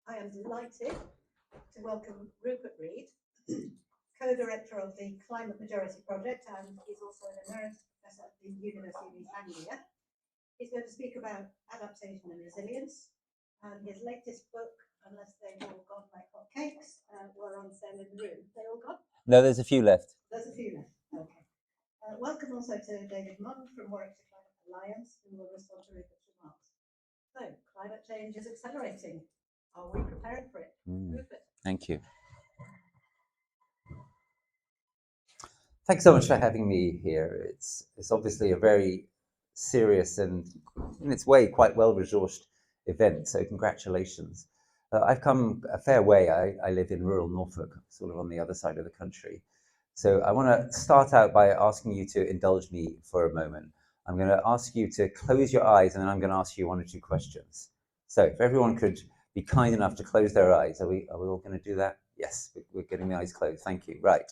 I am delighted to welcome Rupert Reed, co-director of the Climate Majority Project, and he's also an emeritus professor at the University of East Anglia. He's going to speak about adaptation and resilience, and his latest book, unless they've all gone like hotcakes, were on sale in the room. They all gone? No, there's a few left. There's a few left, okay. Welcome also to David Mond from Warwickshire Climate Alliance, who will respond to Rupert's remarks. So, climate change is accelerating. Are we prepared for it? Rupert. Thank you. Thanks so much for having me here. It's obviously a very serious and, in its way, quite well-resourced event, so congratulations. I've come a fair way. I live in rural Norfolk, sort of on the other side of the country. So I want to start out by asking you to indulge me for a moment. I'm going to ask you to close your eyes, and then I'm going to ask you one or two questions. So if everyone could be kind enough to close their eyes. Are we all going to do that? Yes, we're getting the eyes closed. Thank you. Right.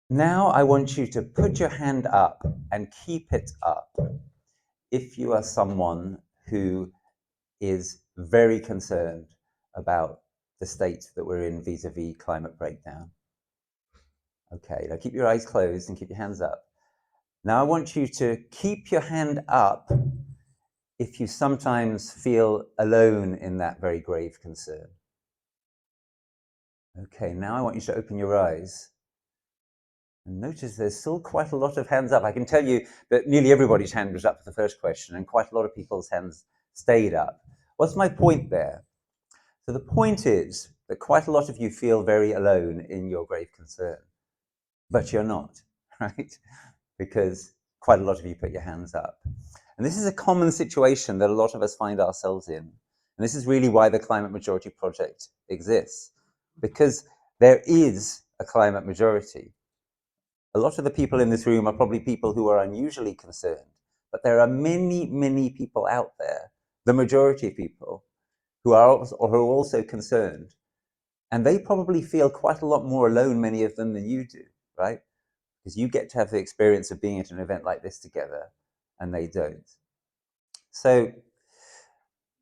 Now I want you to put your hand up and keep it up if you are someone who is very concerned about the state that we're in vis-a-vis climate breakdown. Okay, now keep your eyes closed and keep your hands up. Now I want you to keep your hand up if you sometimes feel alone in that very grave concern. Okay, now I want you to open your eyes and notice there's still quite a lot of hands up. I can tell you that nearly everybody's hand was up for the first question and quite a lot of people's hands stayed up. What's my point there? So the point is that quite a lot of you feel very alone in your grave concern, but you're not, right? Because quite a lot of you put your hands up. And this is a common situation that a lot of us find ourselves in. And this is really why the Climate Majority Project exists, because there is a climate majority. A lot of the people in this room are probably people who are unusually concerned, but there are many, many people out there, the majority of people, who are also concerned. And they probably feel quite a lot more alone, many of them, than you do, right? Because you get to have the experience of being at an event like this together, and they don't. So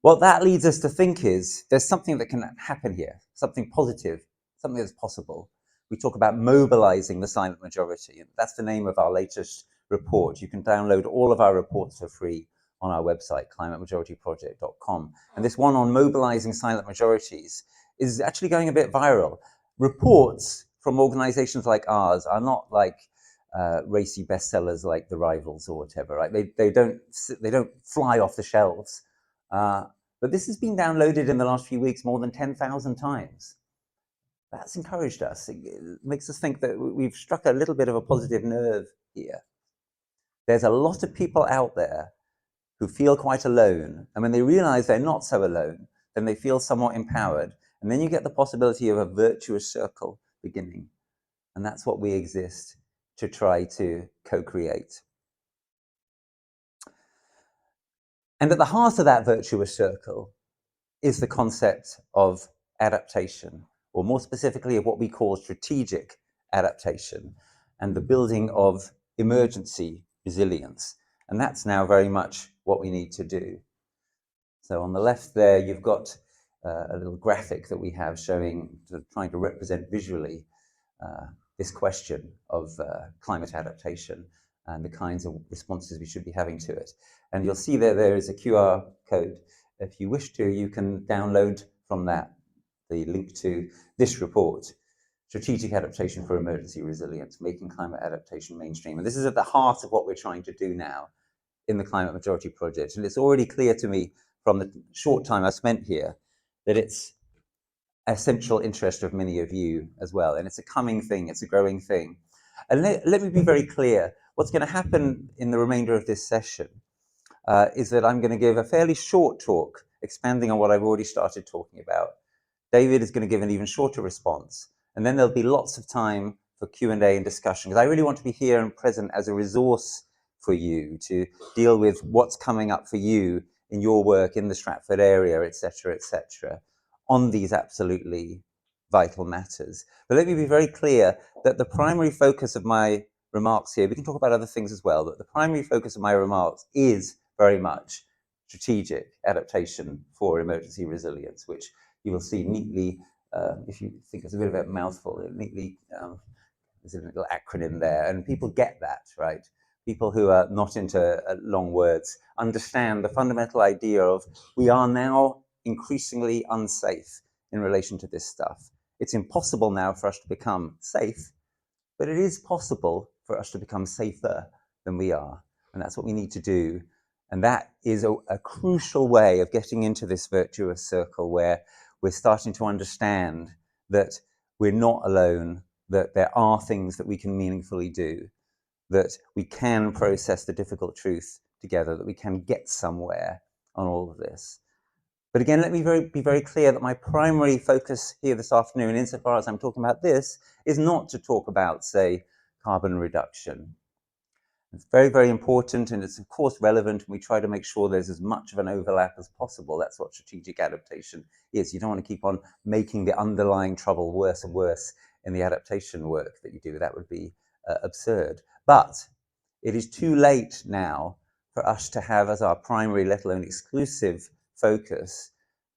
what that leads us to think is there's something that can happen here, something positive, something that's possible. We talk about mobilizing the silent majority, and that's the name of our latest report. You can download all of our reports for free on our website, climatemajorityproject.com. And this one on mobilizing silent majorities is actually going a bit viral. Reports from organizations like ours are not like racy bestsellers like The Rivals or whatever, right? They don't fly off the shelves. But this has been downloaded in the last few weeks more than 10,000 times. That's encouraged us. It makes us think that we've struck a little bit of a positive nerve here. There's a lot of people out there who feel quite alone, and when they realize they're not so alone, then they feel somewhat empowered, and then you get the possibility of a virtuous circle beginning. And that's what we exist to try to co-create. And at the heart of that virtuous circle is the concept of adaptation, or more specifically of what we call strategic adaptation, and the building of emergency resilience. And that's now very much what we need to do. So on the left there, you've got a little graphic that we have showing, trying to represent visually this question of climate adaptation and the kinds of responses we should be having to it. And you'll see there is a QR code. If you wish to, you can download from that the link to this report, Strategic Adaptation for Emergency Resilience, Making Climate Adaptation Mainstream. And this is at the heart of what we're trying to do now in the Climate Majority Project. And it's already clear to me from the short time I spent here that it's a central interest of many of you as well. And it's a coming thing, it's a growing thing. And let me be very clear, what's going to happen in the remainder of this session is that I'm going to give a fairly short talk, expanding on what I've already started talking about. David is going to give an even shorter response. And then there'll be lots of time for Q&A and discussion, because I really want to be here and present as a resource for you to deal with what's coming up for you in your work in the Stratford area, et cetera, on these absolutely vital matters. But let me be very clear that the primary focus of my remarks here, we can talk about other things as well, but the primary focus of my remarks is very much strategic adaptation for emergency resilience, which you will see neatly, if you think it's a bit of a mouthful, neatly, there's a little acronym there, and people get that, right? People who are not into long words understand the fundamental idea of we are now increasingly unsafe in relation to this stuff. It's impossible now for us to become safe, but it is possible for us to become safer than we are. And that's what we need to do. And that is a crucial way of getting into this virtuous circle where we're starting to understand that we're not alone, that there are things that we can meaningfully do, that we can process the difficult truth together, that we can get somewhere on all of this. But again, let me be very clear that my primary focus here this afternoon, insofar as I'm talking about this, is not to talk about, say, carbon reduction. It's very, very important, and it's of course relevant, and we try to make sure there's as much of an overlap as possible. That's what strategic adaptation is. You don't want to keep on making the underlying trouble worse and worse in the adaptation work that you do. That would be absurd. But it is too late now for us to have as our primary, let alone exclusive focus,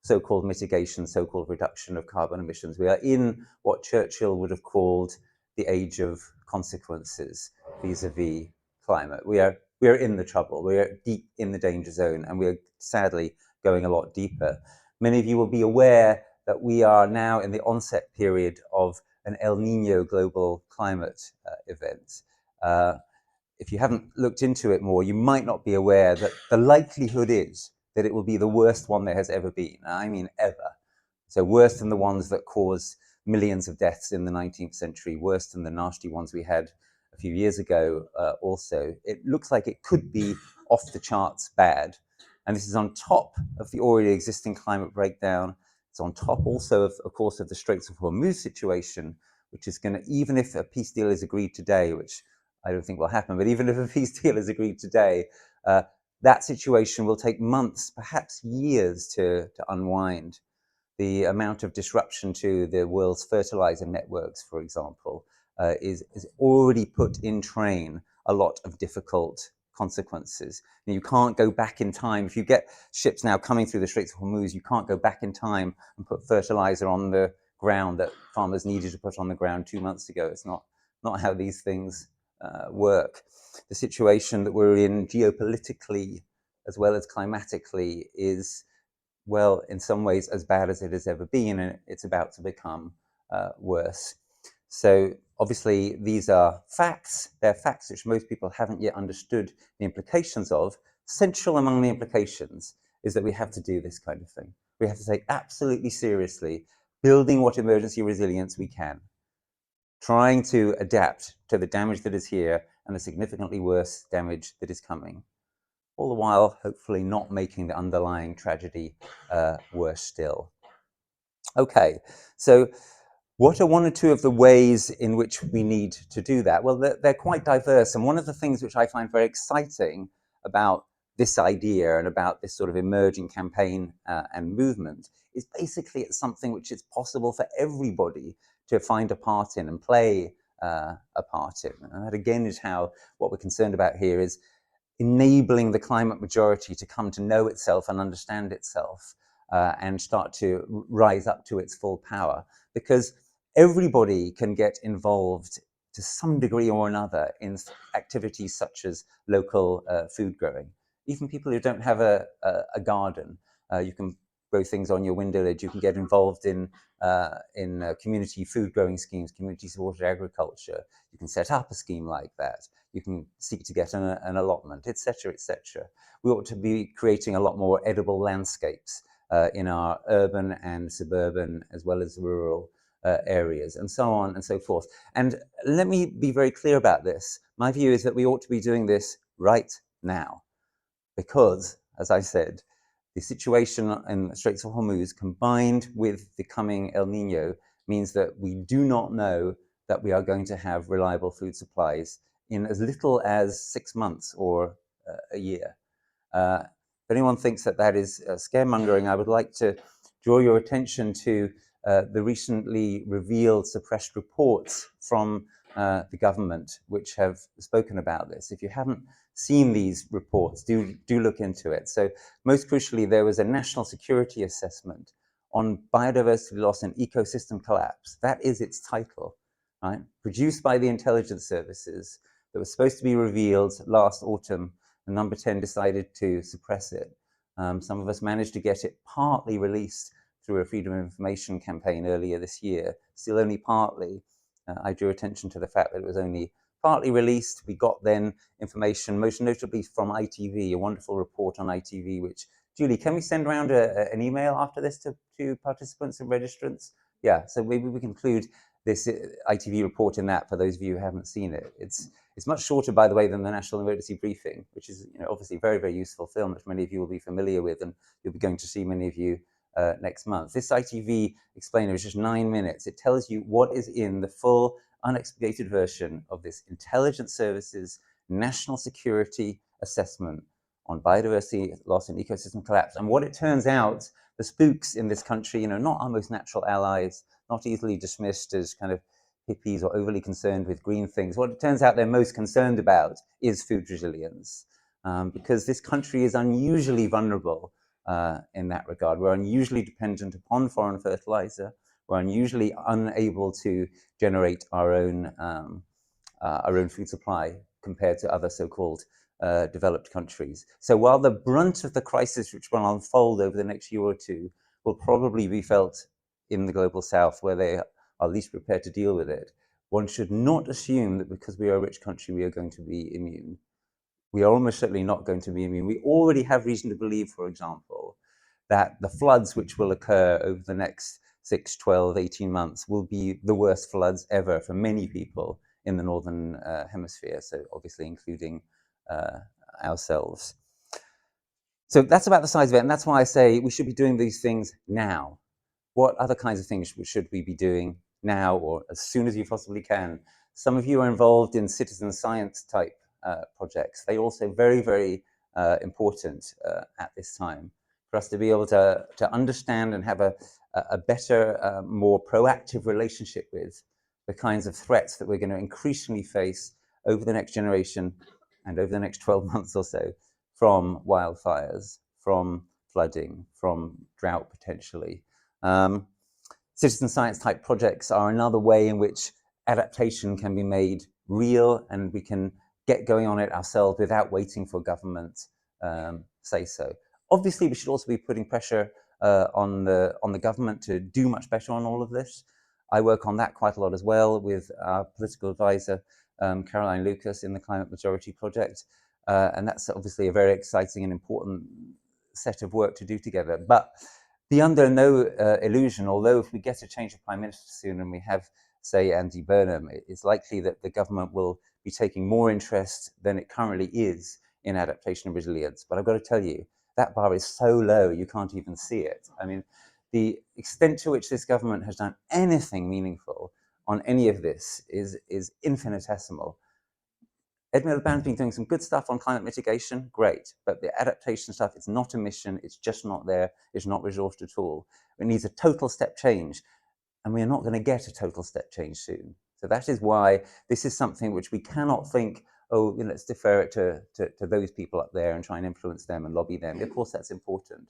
so-called mitigation, so-called reduction of carbon emissions. We are in what Churchill would have called the age of consequences vis-a-vis climate. We are in the trouble. We are deep in the danger zone, and we are sadly going a lot deeper. Many of you will be aware that we are now in the onset period of an El Nino global climate event. If you haven't looked into it more, you might not be aware that the likelihood is that it will be the worst one there has ever been. I mean, ever. So worse than the ones that caused millions of deaths in the 19th century, worse than the nasty ones we had a few years ago also. It looks like it could be off the charts bad. And this is on top of the already existing climate breakdown. It's on top also, of course, of the Straits of Hormuz situation, which is going to, even if a peace deal is agreed today, which I don't think will happen, but even if a peace deal is agreed today, that situation will take months, perhaps years to unwind. The amount of disruption to the world's fertilizer networks, for example, is already put in train a lot of difficult consequences. And you can't go back in time. If you get ships now coming through the Straits of Hormuz, you can't go back in time and put fertilizer on the ground that farmers needed to put on the ground 2 months ago. It's not how these things work. The situation that we're in geopolitically as well as climatically is, well, in some ways as bad as it has ever been, and it's about to become worse. So obviously these are facts. They're facts which most people haven't yet understood the implications of. Central among the implications is that we have to do this kind of thing. We have to take absolutely seriously building what emergency resilience we can, trying to adapt to the damage that is here and the significantly worse damage that is coming, all the while hopefully not making the underlying tragedy worse still. Okay, so what are one or two of the ways in which we need to do that? Well, they're quite diverse, and one of the things which I find very exciting about this idea and about this sort of emerging campaign and movement is basically it's something which is possible for everybody to find a part in and play a part in. And that again is how what we're concerned about here is enabling the climate majority to come to know itself and understand itself and start to rise up to its full power. Because everybody can get involved to some degree or another in activities such as local food growing. Even people who don't have a garden, you can grow things on your window ledge. You can get involved in community food growing schemes, community supported agriculture. You can set up a scheme like that. You can seek to get an allotment, etc., etc. We ought to be creating a lot more edible landscapes in our urban and suburban as well as rural areas, and so on and so forth. And let me be very clear about this. My view is that we ought to be doing this right now, because, as I said, the situation in the Straits of Hormuz combined with the coming El Nino means that we do not know that we are going to have reliable food supplies in as little as 6 months or a year. If anyone thinks that that is scaremongering, I would like to draw your attention to the recently revealed suppressed reports from the government which have spoken about this. If you haven't seen these reports, do look into it. So most crucially, there was a national security assessment on biodiversity loss and ecosystem collapse. That is its title, right? Produced by the intelligence services, that was supposed to be revealed last autumn, and Number 10 decided to suppress it. Some of us managed to get it partly released through a Freedom of Information campaign earlier this year, still only partly. I drew attention to the fact that it was only partly released. We got then information, most notably from ITV, a wonderful report on ITV, which, Julie, can we send around an email after this to participants and registrants? Yeah, so maybe we can include this ITV report in that for those of you who haven't seen it. It's much shorter, by the way, than the National Emergency Briefing, which is obviously a very, very useful film, which many of you will be familiar with, and you'll be going to see many of you next month. This ITV explainer is just 9 minutes. It tells you what is in the full unexpurgated version of this intelligence services national security assessment on biodiversity loss and ecosystem collapse. And what it turns out, the spooks in this country, not our most natural allies, not easily dismissed as kind of hippies or overly concerned with green things. What it turns out they're most concerned about is food resilience, because this country is unusually vulnerable in that regard. We're unusually dependent upon foreign fertilizer. We're unusually unable to generate our own food supply compared to other so-called developed countries. So while the brunt of the crisis which will unfold over the next year or two will probably be felt in the global south, where they are least prepared to deal with it, one should not assume that because we are a rich country, we are going to be immune. We are almost certainly not going to be immune. We already have reason to believe, for example, that the floods which will occur over the next 6, 12, 18 months will be the worst floods ever for many people in the Northern Hemisphere, so obviously including ourselves. So that's about the size of it, and that's why I say we should be doing these things now. What other kinds of things should we be doing now, or as soon as you possibly can? Some of you are involved in citizen science type projects. They're also very, very important at this time for us to be able to understand and have a better, more proactive relationship with the kinds of threats that we're going to increasingly face over the next generation and over the next 12 months or so, from wildfires, from flooding, from drought potentially. Citizen science type projects are another way in which adaptation can be made real, and we can get going on it ourselves without waiting for government say so. Obviously, we should also be putting pressure on the government to do much better on all of this. I work on that quite a lot as well with our political advisor, Caroline Lucas, in the Climate Majority Project. And that's obviously a very exciting and important set of work to do together. But be under no illusion, although if we get a change of Prime Minister soon and we have, say, Andy Burnham, it's likely that the government will be taking more interest than it currently is in adaptation and resilience. But I've got to tell you, that bar is so low, you can't even see it. I mean, the extent to which this government has done anything meaningful on any of this is infinitesimal. Ed Miliband's been doing some good stuff on climate mitigation, great, but the adaptation stuff, it's not a mission, it's just not there, it's not resourced at all. It needs a total step change, and we are not going to get a total step change soon. So that is why this is something which we cannot think, oh, let's defer it to those people up there and try and influence them and lobby them. Of course, that's important,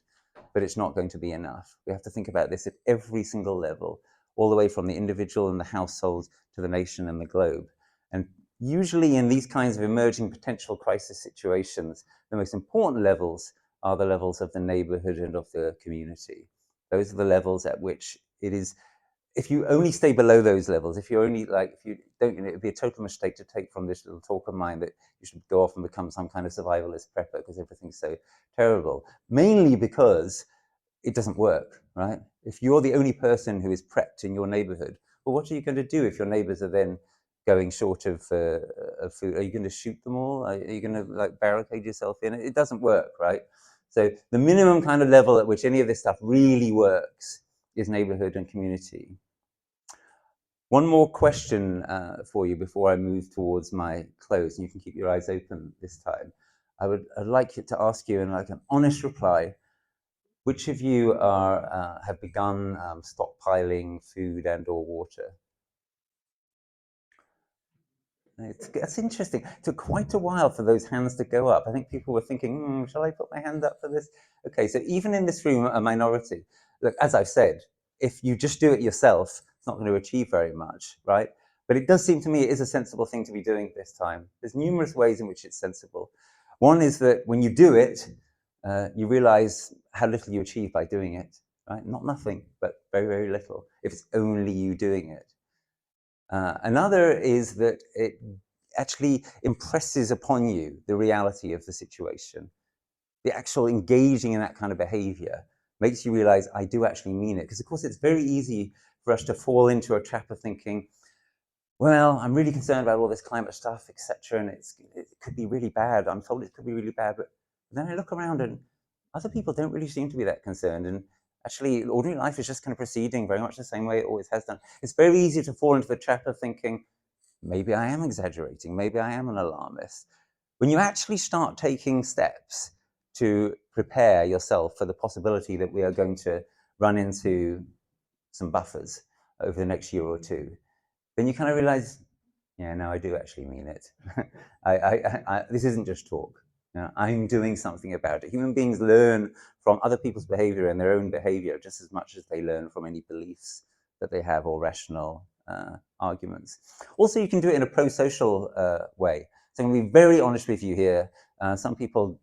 but it's not going to be enough. We have to think about this at every single level, all the way from the individual and the household to the nation and the globe. And usually in these kinds of emerging potential crisis situations, the most important levels are the levels of the neighborhood and of the community. Those are the levels at which it is, if you only stay below those levels, if you only if you don't, it'd be a total mistake to take from this little talk of mine that you should go off and become some kind of survivalist prepper because everything's so terrible. Mainly because it doesn't work, right? If you're the only person who is prepped in your neighborhood, well, what are you going to do if your neighbors are then going short of food? Are you going to shoot them all? Are you going to barricade yourself in? It doesn't work, right? So the minimum kind of level at which any of this stuff really works is neighborhood and community. One more question for you before I move towards my close, and you can keep your eyes open this time. I'd like to ask you in an honest reply, which of you have begun stockpiling food and or water? That's interesting. It took quite a while for those hands to go up. I think people were thinking, shall I put my hand up for this? Okay, so even in this room, a minority. Look, as I've said, if you just do it yourself, it's not going to achieve very much, right? But it does seem to me it is a sensible thing to be doing this time. There's numerous ways in which it's sensible. One is that when you do it, you realize how little you achieve by doing it, right? Not nothing, but very, very little, if it's only you doing it. Another is that it actually impresses upon you the reality of the situation. The actual engaging in that kind of behavior makes you realize I do actually mean it. Because of course it's very easy for us to fall into a trap of thinking, well, I'm really concerned about all this climate stuff, etc., and it could be really bad. I'm told it could be really bad, but then I look around and other people don't really seem to be that concerned. And actually, ordinary life is just kind of proceeding very much the same way it always has done. It's very easy to fall into the trap of thinking, maybe I am exaggerating, maybe I am an alarmist. When you actually start taking steps to prepare yourself for the possibility that we are going to run into some buffers over the next year or two, then you kind of realize, yeah, no, I do actually mean it. This isn't just talk. You know, I'm doing something about it. Human beings learn from other people's behavior and their own behavior just as much as they learn from any beliefs that they have or rational arguments. Also, you can do it in a pro-social way. So I'm going to be very honest with you here. Some people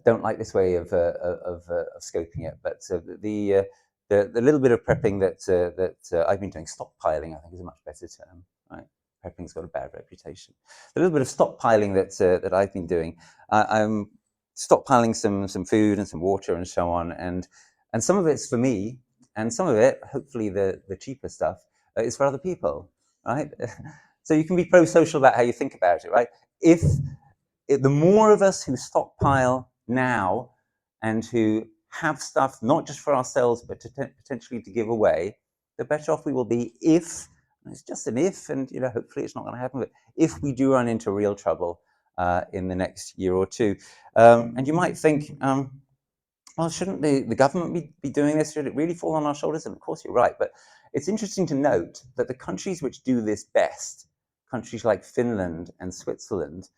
don't like this way of scoping it, but the little bit of prepping that I've been doing, stockpiling, I think is a much better term, right? Prepping's got a bad reputation. The little bit of stockpiling that I've been doing, I'm stockpiling some food and some water and so on, and some of it's for me, and some of it, hopefully the cheaper stuff, is for other people, right? So you can be pro-social about how you think about it, right? If the more of us who stockpile now and who have stuff not just for ourselves but potentially to give away, the better off we will be if, and it's just an if, and hopefully it's not going to happen, but if we do run into real trouble in the next year or two. And you might think, well, shouldn't the government be doing this? Should it really fall on our shoulders? And of course you're right, but it's interesting to note that the countries which do this best, countries like Finland and Switzerland,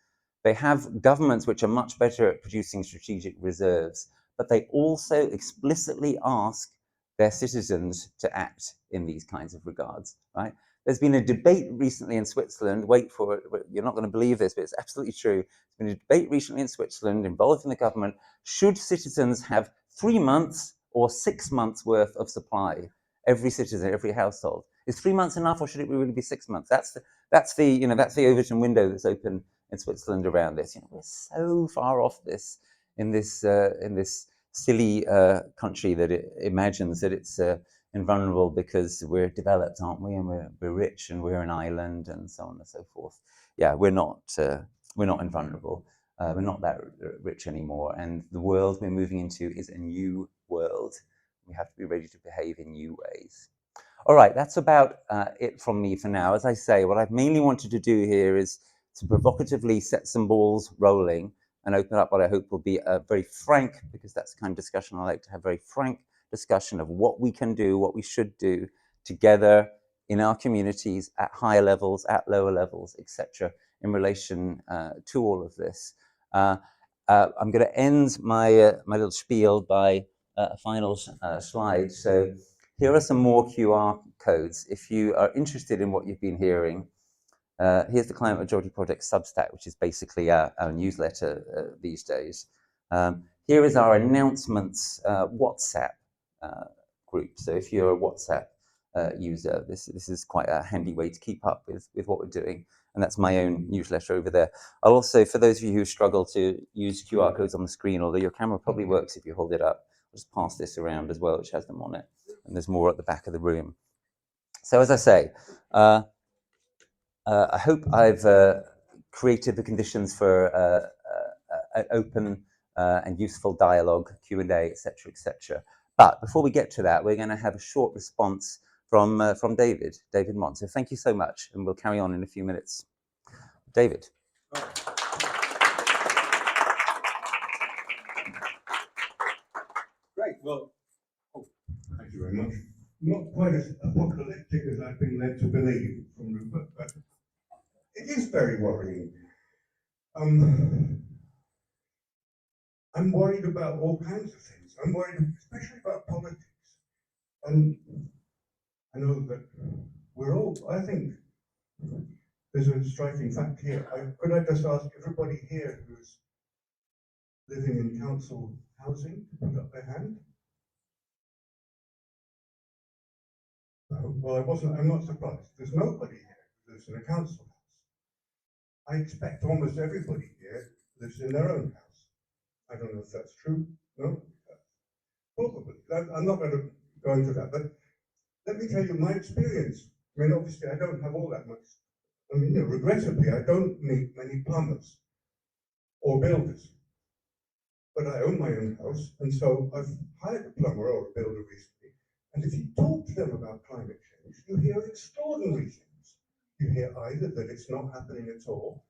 they have governments which are much better at producing strategic reserves, but they also explicitly ask their citizens to act in these kinds of regards, right? There's been a debate recently in Switzerland, wait for it, you're not going to believe this, but it's absolutely true. There's been a debate recently in Switzerland involving the government. Should citizens have 3 months or 6 months worth of supply? Every citizen, every household. Is 3 months enough, or should it really be 6 months? That's the Overton window that's open in Switzerland around this. We're so far off this in this silly country that it imagines that it's invulnerable because we're developed, aren't we? And we're rich, and we're an island, and so on and so forth. Yeah, we're not invulnerable. We're not that rich anymore, and the world we're moving into is a new world. We have to be ready to behave in new ways. All right, that's about it from me for now. As I say, what I've mainly wanted to do here is to provocatively set some balls rolling and open up what I hope will be a very frank, because that's the kind of discussion I like to have, very frank discussion of what we can do, what we should do together in our communities at higher levels, at lower levels, etc., in relation to all of this. I'm going to end my little spiel by a final slide. So here are some more QR codes. If you are interested in what you've been hearing, here's the Climate Majority Project Substack, which is basically our newsletter these days. Here is our announcements WhatsApp group. So if you're a WhatsApp user, this is quite a handy way to keep up with what we're doing. And that's my own newsletter over there. I'll also, for those of you who struggle to use QR codes on the screen, although your camera probably works if you hold it up, I'll just pass this around as well, which has them on it. And there's more at the back of the room. So as I say, I hope I've created the conditions for an open and useful dialogue, Q&A, etc., etc. But before we get to that, we're going to have a short response from David Mond. So thank you so much, and we'll carry on in a few minutes. David. Great. Well, thank you very much. Not quite as apocalyptic as I've been led to believe from Rupert, but it is very worrying. I'm worried about all kinds of things. I'm worried especially about politics. And I know that I think there's a striking fact here. Could I just ask everybody here who's living in council housing to put up their hand? Well, I'm not surprised. There's nobody here who lives in a council house. I expect almost everybody here lives in their own house. I don't know if that's true. No? Probably. I'm not going to go into that, but let me tell you my experience. I mean, obviously, I don't have all that much. I mean, regrettably, I don't meet many plumbers or builders. But I own my own house, and so I've hired a plumber or a builder recently. And if you talk to them about climate change, you hear extraordinary things. You hear either that it's not happening at all,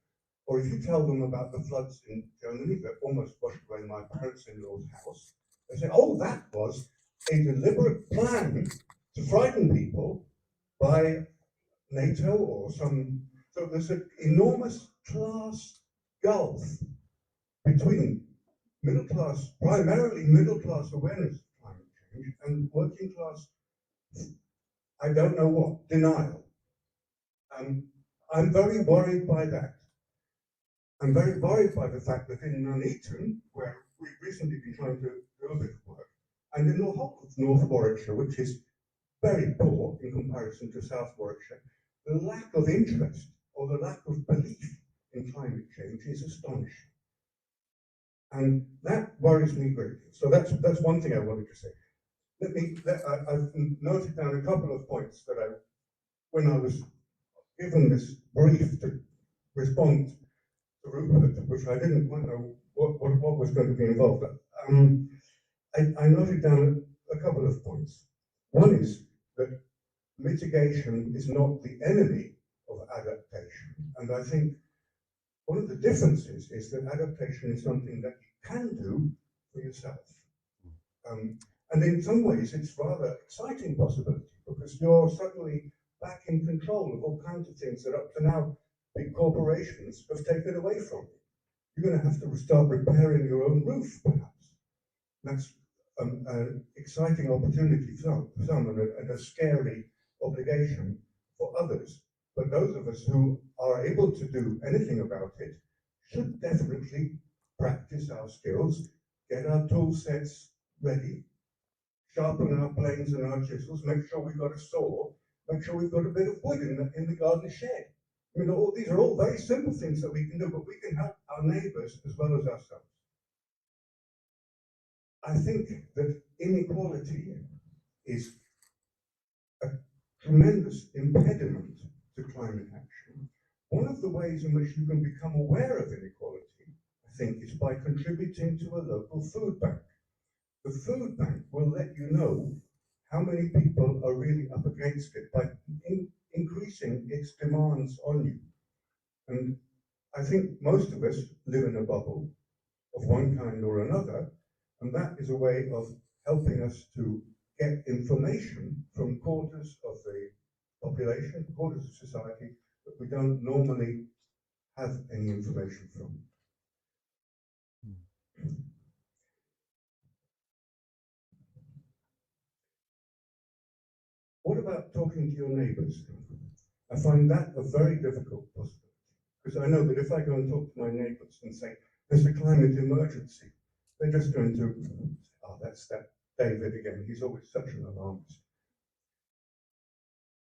or if you tell them about the floods in Germany that almost washed away my parents-in-law's house, they say, oh, that was a deliberate plan to frighten people by NATO or some. So there's an enormous class gulf between primarily middle class awareness of climate change and working class, I don't know what, denial. I'm very worried by that. I'm very worried by the fact that in Nuneaton, where we've recently been trying to do a bit of work, and in the whole of North Warwickshire, which is very poor in comparison to South Warwickshire, the lack of interest or the lack of belief in climate change is astonishing. And that worries me greatly. So that's one thing I wanted to say. I've noted down a couple of points that when I was given this brief to respond to Rupert, which I didn't quite know what was going to be involved. I noted down a couple of points. One is that mitigation is not the enemy of adaptation. And I think one of the differences is that adaptation is something that you can do for yourself. And in some ways, it's rather exciting possibility because you're suddenly back in control of all kinds of things that up to now big corporations have taken away from you. You're going to have to start repairing your own roof, perhaps. That's an exciting opportunity for some and a scary obligation for others. But those of us who are able to do anything about it should definitely practice our skills, get our tool sets ready, sharpen our planes and our chisels, make sure we've got a saw, make sure we've got a bit of wood in the garden shed. I mean, these are all very simple things that we can do, but we can help our neighbours as well as ourselves. I think that inequality is a tremendous impediment to climate action. One of the ways in which you can become aware of inequality, I think, is by contributing to a local food bank. The food bank will let you know how many people are really up against it by increasing its demands on you. And I think most of us live in a bubble of one kind or another, and that is a way of helping us to get information from quarters of the population, quarters of society that we don't normally have any information from. What about talking to your neighbours? I find that a very difficult possibility, because I know that if I go and talk to my neighbours and say, there's a climate emergency, they're just going to, oh, that's that David again, he's always such an alarmist.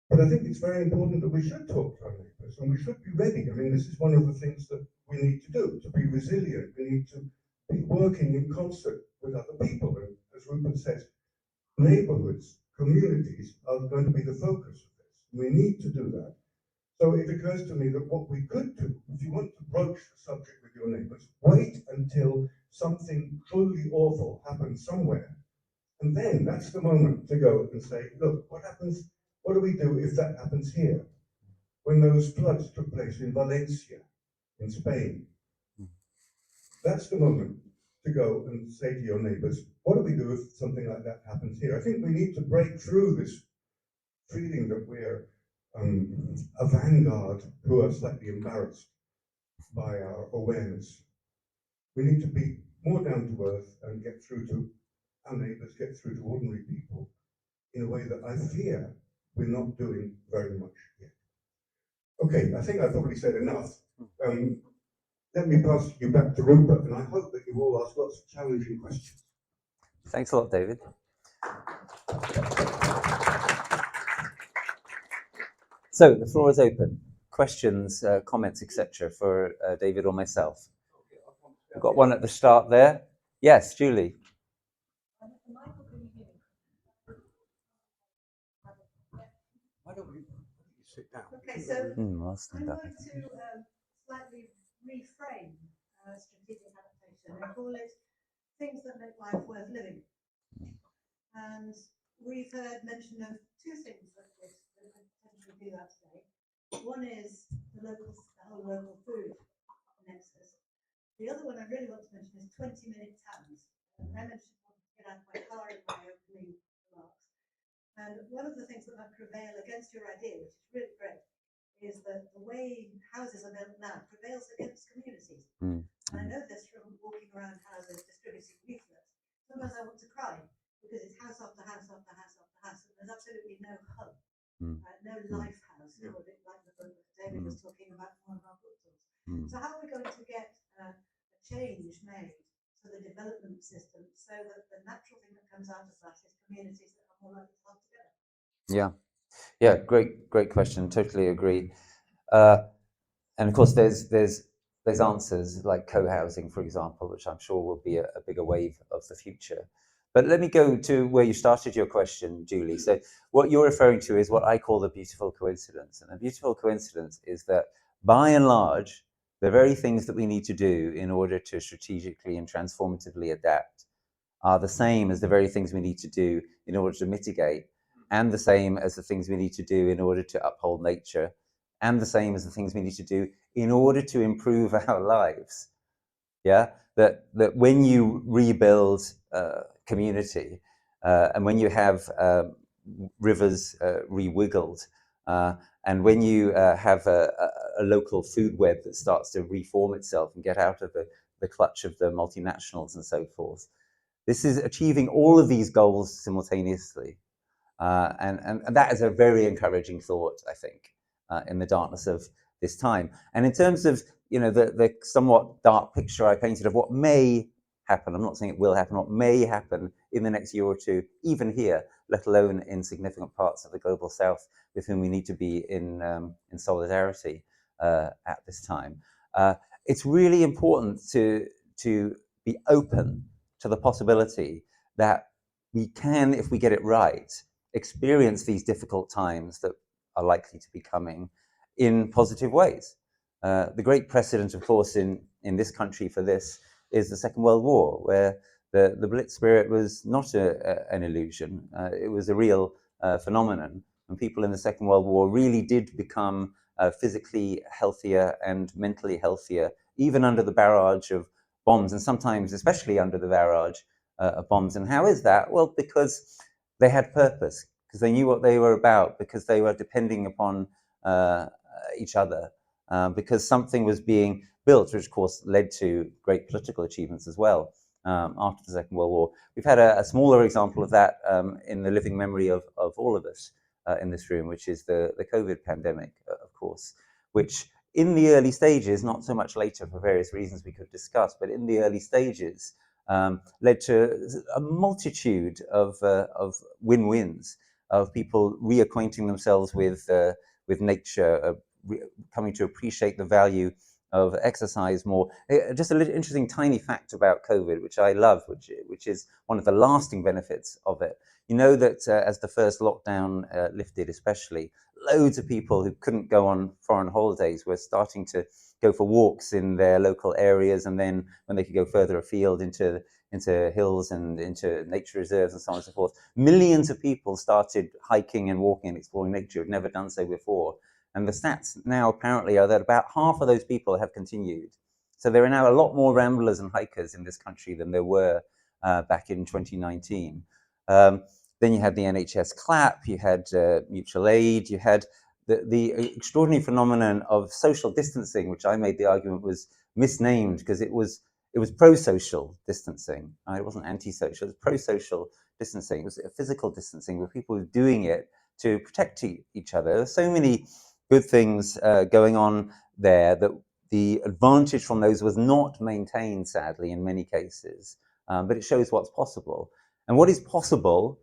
But I think it's very important that we should talk to our neighbours and we should be ready. I mean, this is one of the things that we need to do, to be resilient. We need to be working in concert with other people. And as Rupert says, neighbourhoods, communities are going to be the focus of this. We need to do that. So it occurs to me that what we could do, if you want to broach the subject with your neighbours, wait until something truly awful happens somewhere. And then that's the moment to go and say, look, what happens? What do we do if that happens here? When those floods took place in Valencia, in Spain, that's the moment to go and say to your neighbours, what do we do if something like that happens here? I think we need to break through this feeling that we're a vanguard who are slightly embarrassed by our awareness. We need to be more down to earth and get through to our neighbours, get through to ordinary people in a way that I fear we're not doing very much yet. Okay, I think I've probably said enough. Let me pass you back to Rupert, and I hope that you all ask lots of challenging questions. Thanks a lot, David. So the floor is open. Questions, comments, etc. for David or myself. We've got one at the start there. Yes, Julie. Why don't you sit down? Okay, so I'll I'm stand up. going to slightly reframe strategic adaptation and call it things that make life worth living. And we've heard mention of two things that could potentially do that today. One is the whole local food nexus. The other one I really want to mention is 20-minute towns. I mentioned wanting to get out of my car in my opening remarks. And one of the things that might prevail against your idea, which is really great, is that the way houses are built now prevails against communities. And I know this from walking around houses distributing leaflets. Sometimes I want to cry because it's house after house after house after house, and there's absolutely no hub, no life house, a bit like the book that David was talking about in one of our book talks. So how are we going to get a change made to the development system so that the natural thing that comes out of that is communities that are more likely to come together? Yeah, great question. Totally agree. And of course, there's answers like co-housing, for example, which I'm sure will be a bigger wave of the future. But let me go to where you started your question, Julie. So what you're referring to is what I call the beautiful coincidence. And the beautiful coincidence is that, by and large, the very things that we need to do in order to strategically and transformatively adapt are the same as the very things we need to do in order to mitigate, and the same as the things we need to do in order to uphold nature, and the same as the things we need to do in order to improve our lives. Yeah, that when you rebuild community, and when you have rivers re-wiggled, and when you have a local food web that starts to reform itself and get out of the clutch of the multinationals and so forth, this is achieving all of these goals simultaneously. And that is a very encouraging thought, I think, in the darkness of this time. And in terms of, the somewhat dark picture I painted of what may happen, I'm not saying it will happen, what may happen in the next year or two, even here, let alone in significant parts of the global south with whom we need to be in solidarity at this time. It's really important to be open to the possibility that we can, if we get it right, experience these difficult times that are likely to be coming in positive ways. The great precedent, of course, in this country for this is the Second World War, where the Blitz spirit was not an illusion. It was a real phenomenon, and people in the Second World War really did become physically healthier and mentally healthier, even under the barrage of bombs, and sometimes especially under the barrage of bombs. And how is that? Well, because they had purpose, because they knew what they were about, because they were depending upon each other, because something was being built, which of course led to great political achievements as well after the Second World War. We've had a smaller example of that in the living memory of all of us in this room, which is the COVID pandemic, of course, which in the early stages, not so much later for various reasons we could discuss, but in the early stages, led to a multitude of win-wins, of people reacquainting themselves with nature, coming to appreciate the value of exercise more. Just a little interesting tiny fact about COVID, which I love, which is one of the lasting benefits of it. You know that as the first lockdown lifted, especially, loads of people who couldn't go on foreign holidays were starting to go for walks in their local areas, and then when they could go further afield into hills and into nature reserves and so on and so forth, millions of people started hiking and walking and exploring nature who had never done so before. And the stats now apparently are that about half of those people have continued. So there are now a lot more ramblers and hikers in this country than there were back in 2019. Then you had the NHS clap, you had mutual aid, you had the extraordinary phenomenon of social distancing, which I made the argument was misnamed because it was pro-social distancing. It wasn't anti-social, it was pro-social distancing. It was physical distancing where people were doing it to protect each other. There's so many good things going on there that the advantage from those was not maintained, sadly, in many cases. But it shows what's possible. And what is possible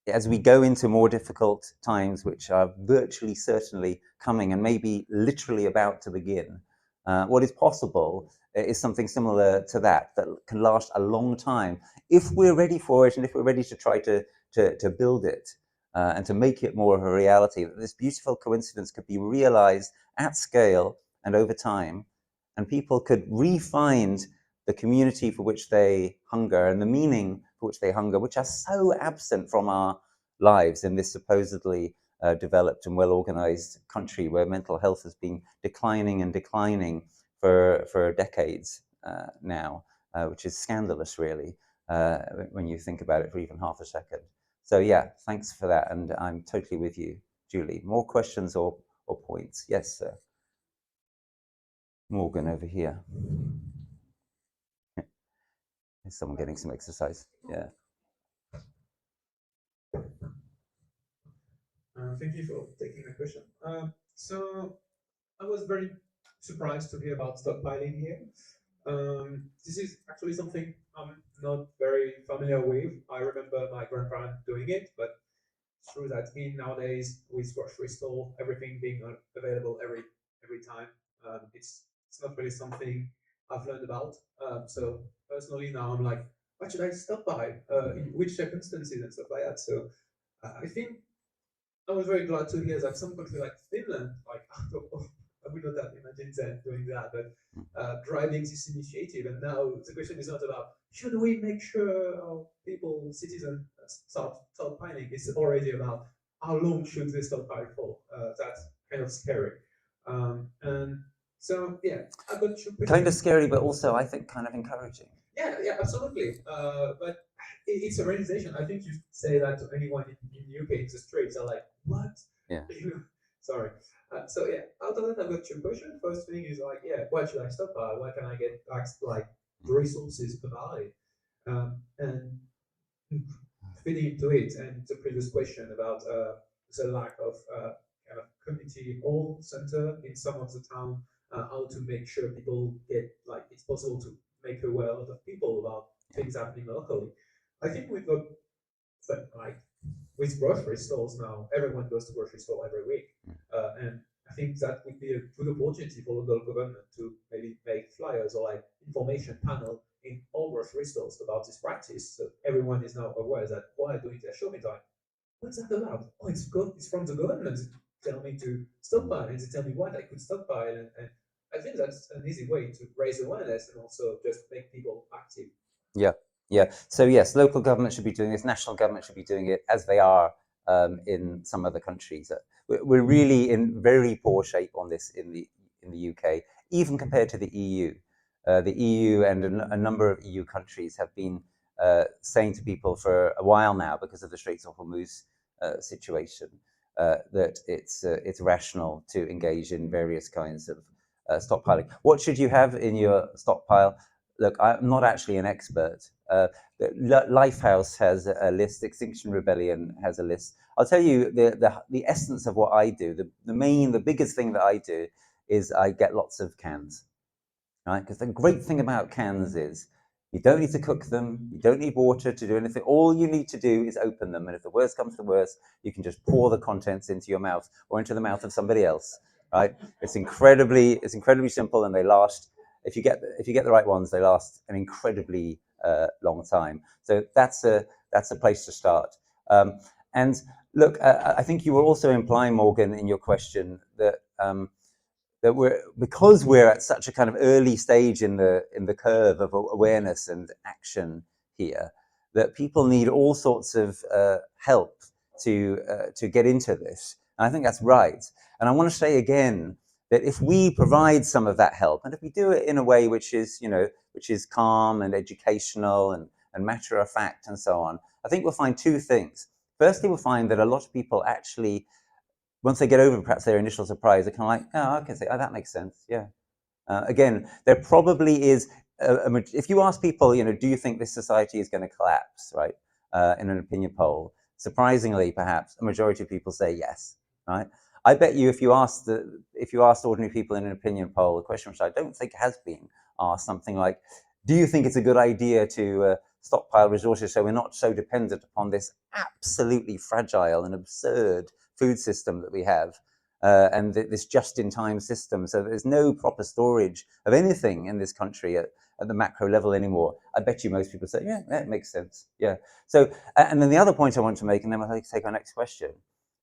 as we go into more difficult times, which are virtually certainly coming and maybe literally about to begin, what is possible is something similar to that can last a long time if we're ready for it and if we're ready to try to build it and to make it more of a reality. That this beautiful coincidence could be realized at scale and over time, and people could re-find the community for which they hunger and the meaning for which they hunger, which are so absent from our lives in this supposedly developed and well-organized country where mental health has been declining and declining for decades now, which is scandalous, really, when you think about it for even half a second. So yeah, thanks for that, and I'm totally with you, Julie. More questions or points? Yes, sir. Morgan over here. Is someone getting some exercise? Yeah. Thank you for taking my question. So I was very surprised to hear about stockpiling here. This is actually something I'm not very familiar with. I remember my grandparents doing it, but it's true that nowadays with grocery store, everything being available every time, it's not really something I've learned about. So personally now I'm like, what should I stop by? In which circumstances and stuff like that. So I think I was very glad to hear that some country like Finland, like I would not have imagined them doing that, but driving this initiative. And now the question is not about should we make sure our people, citizens, start stockpiling. It's already about how long should they stockpile for. That's kind of scary. And so yeah, I got you. Kind of scary, but also I think kind of encouraging. Yeah, absolutely. But it's a realization. I think you say that to anyone in UK in the streets are like, what? Yeah. Sorry. So yeah, out of that, I've got two questions. First thing is like, yeah, what should I stop by? Where can I get like resources about it? And feeding into it, and the previous question about the lack of kind of community hall center in some of the town, how to make sure people get like it's possible to make aware of people about things happening locally. I think we've got like with grocery stores now, everyone goes to grocery store every week, and I think that would be a good opportunity for local government to maybe make flyers or like information panel in all grocery stores about this practice, so everyone is now aware that while doing their shopping time, what's that about? Oh, it's from the government. They tell me to stockpile, and they tell me what I could stockpile, and I think that's an easy way to raise awareness and also just make people active. Yeah, yeah. So yes, local government should be doing this. National government should be doing it as they are in some other countries. We're really in very poor shape on this in the UK, even compared to the EU. The EU and a number of EU countries have been saying to people for a while now, because of the Straits of Hormuz situation, that it's rational to engage in various kinds of stockpiling. What should you have in your stockpile? Look, I'm not actually an expert. Lifehouse has a list. Extinction Rebellion has a list. I'll tell you the essence of what I do. The biggest thing that I do is I get lots of cans, right? Because the great thing about cans is you don't need to cook them. You don't need water to do anything. All you need to do is open them, and if the worst comes to worst, you can just pour the contents into your mouth or into the mouth of somebody else, right? It's incredibly simple, and they last. If you get the right ones, they last an incredibly long time. So that's a place to start. And look, I think you were also implying, Morgan, in your question that because we're at such a kind of early stage in the curve of awareness and action here, that people need all sorts of help to get into this. And I think that's right. And I want to say again that if we provide some of that help, and if we do it in a way which is calm and educational and matter of fact and so on, I think we'll find two things. Firstly, we'll find that a lot of people actually once they get over perhaps their initial surprise, they're kind of like, oh, I can say, oh, that makes sense, yeah. Again, there probably is, if you ask people, do you think this society is going to collapse, right, in an opinion poll, surprisingly, perhaps, a majority of people say yes, right? I bet you if you asked ordinary people in an opinion poll, a question which I don't think has been asked, something like, do you think it's a good idea to stockpile resources so we're not so dependent upon this absolutely fragile and absurd food system that we have, and this just-in-time system, so there's no proper storage of anything in this country at the macro level anymore. I bet you most people say, yeah, that makes sense, yeah. So, and then the other point I want to make, and then we'll take our next question,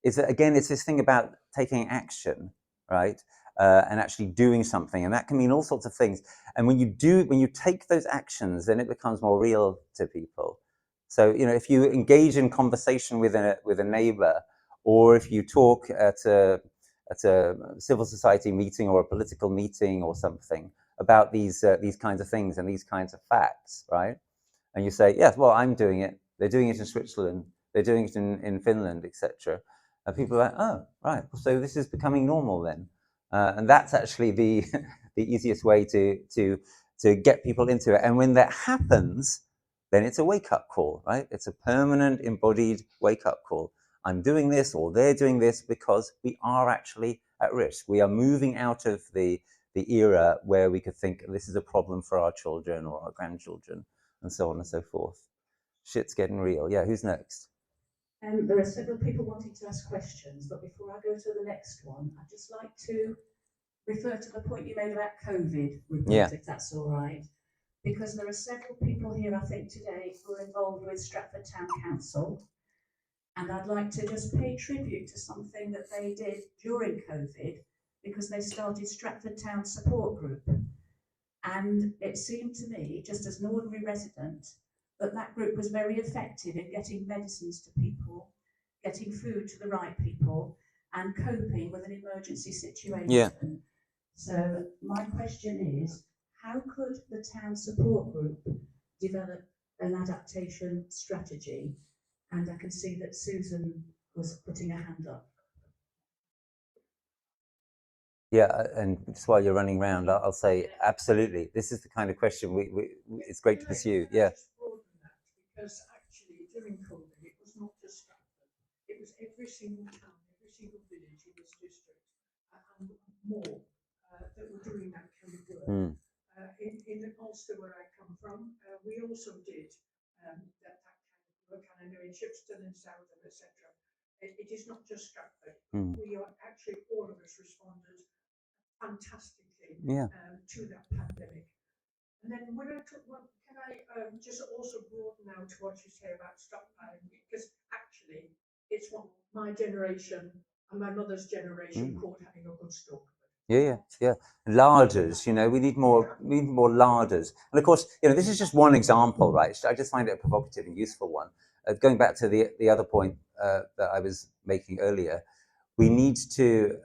is that, again, it's this thing about taking action, right, and actually doing something, and that can mean all sorts of things. And when you take those actions, then it becomes more real to people. So, if you engage in conversation with a neighbor, or if you talk at a civil society meeting or a political meeting or something about these kinds of things and these kinds of facts, right? And you say, yes, well, I'm doing it. They're doing it in Switzerland. They're doing it in Finland, etc. And people are like, oh, right. So this is becoming normal then. And that's actually the easiest way to get people into it. And when that happens, then it's a wake-up call, right? It's a permanent, embodied wake-up call. I'm doing this, or they're doing this, because we are actually at risk. We are moving out of the era where we could think this is a problem for our children or our grandchildren, and so on and so forth. Shit's getting real. Yeah, who's next? There are several people wanting to ask questions, but before I go to the next one, I'd just like to refer to the point you made about COVID, Rupert, if that's all right. Because there are several people here, I think, today who are involved with Stratford Town Council, and I'd like to just pay tribute to something that they did during COVID, because they started Stratford Town Support Group. And it seemed to me, just as an ordinary resident, that group was very effective in getting medicines to people, getting food to the right people, and coping with an emergency situation. Yeah. So my question is, how could the town support group develop an adaptation strategy? And I can see that Susan was putting her hand up. Yeah, and just while you're running around, I'll say absolutely. This is the kind of question it's great to pursue. Yeah. Because actually during COVID, it was not just Stratford, it was every single town, every single village in this district, and more that were doing that kind of work. In Ulster, where I come from, we also did that kind of work, and I know in Shipston and Southern, etc. It is not just Stratford. We are actually, all of us responded fantastically to that pandemic. And then when I took one, can I just also broaden out to what you say about stockpiling? Because actually, it's what my generation and my mother's generation called having a good stock. Yeah. Larders, we need more larders. And of course, this is just one example, right? I just find it a provocative and useful one. Going back to the other point that I was making earlier, we need to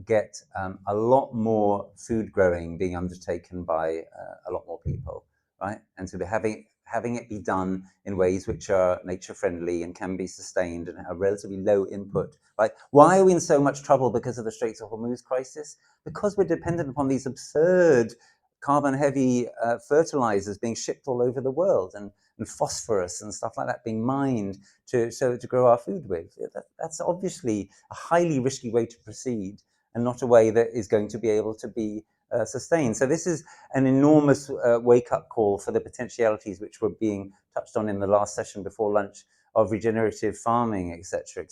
get a lot more food growing being undertaken by a lot more people, right? And to be having it be done in ways which are nature friendly and can be sustained and have relatively low input, right? Why are we in so much trouble because of the Straits of Hormuz crisis? Because we're dependent upon these absurd carbon heavy fertilizers being shipped all over the world, and phosphorus and stuff like that being mined to grow our food with. That's obviously a highly risky way to proceed, and not a way that is going to be able to be sustained. So this is an enormous wake-up call for the potentialities which were being touched on in the last session before lunch of regenerative farming, etc.,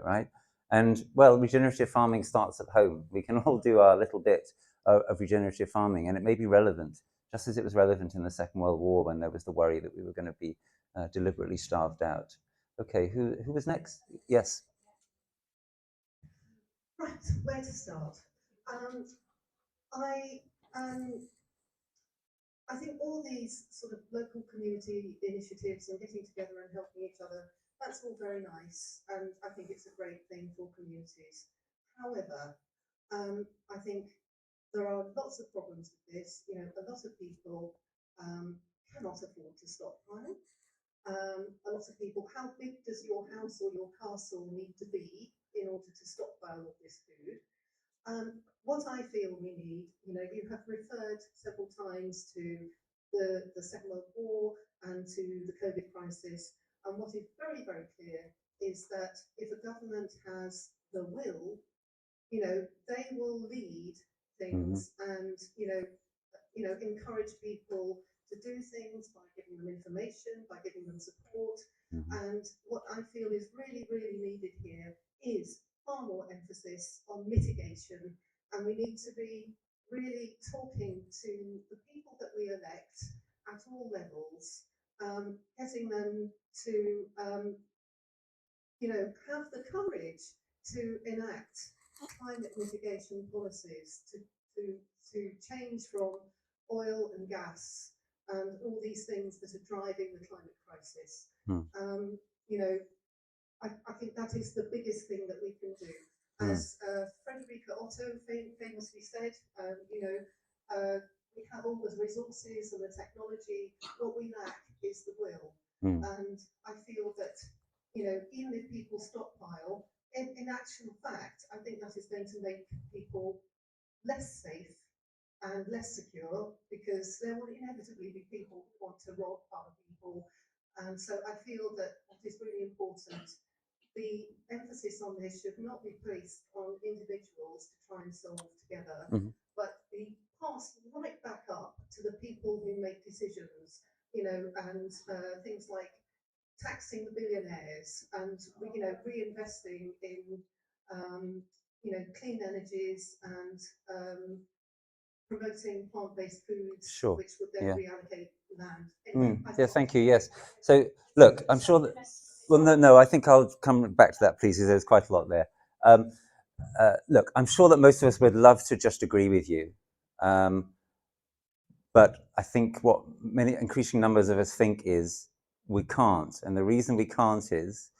right? And well, regenerative farming starts at home. We can all do our little bit of regenerative farming, and it may be relevant, just as it was relevant in the Second World War when there was the worry that we were going to be deliberately starved out. Okay, who was next? Yes. Right, where to start? I think all these sort of local community initiatives and getting together and helping each other, that's all very nice, and I think it's a great thing for communities. However, I think there are lots of problems with this. A lot of people cannot afford to stockpile. A lot of people, how big does your house or your castle need to be in order to stockpile all this food? What I feel we need, you have referred several times to the Second World War and to the COVID crisis. And what is very, very clear is that if a government has the will, they will lead things and, encourage people to do things by giving them information, by giving them support. And what I feel is really, really needed here is far more emphasis on mitigation. And we need to be really talking to the people that we elect at all levels, getting them to, have the courage to enact climate mitigation policies, to change from oil and gas and all these things that are driving the climate crisis. I think that is the biggest thing that we can do. As Frederica Otto famously said, we have all the resources and the technology. What we lack is the will. And I feel that, even if people stockpile, in actual fact, I think that is going to make people less safe and less secure, because there will inevitably be people who want to rob other people. And so I feel that what is really important, the emphasis on this should not be placed on individuals to try and solve together, but be passed right back up to the people who make decisions, and things like taxing the billionaires and, reinvesting in, clean energies and promoting plant-based foods, Sure. which would then Yeah. reallocate land. Anyway, Yeah, thank you. Yes. So, look, I'm sure that. Well, no. I think I'll come back to that, please, because there's quite a lot there. Look, I'm sure that most of us would love to just agree with you, but I think what many increasing numbers of us think is we can't, and the reason we can't is,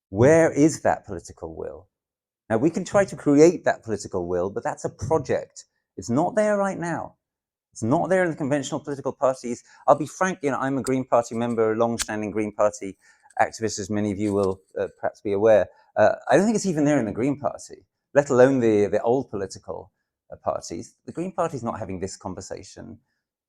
where is that political will? Now, we can try to create that political will, but that's a project. It's not there right now. It's not there in the conventional political parties. I'll be frank, I'm a Green Party member, a long-standing Green Party activist, as many of you will perhaps be aware. I don't think it's even there in the Green Party, let alone the old political parties. The Green Party is not having this conversation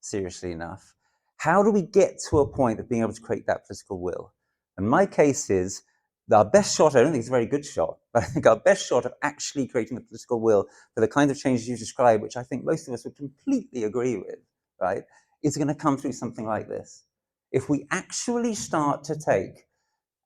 seriously enough. How do we get to a point of being able to create that political will? And my case is, our best shot, I don't think it's a very good shot, but I think our best shot of actually creating the political will for the kind of changes you describe, which I think most of us would completely agree with, right, is going to come through something like this. If we actually start to take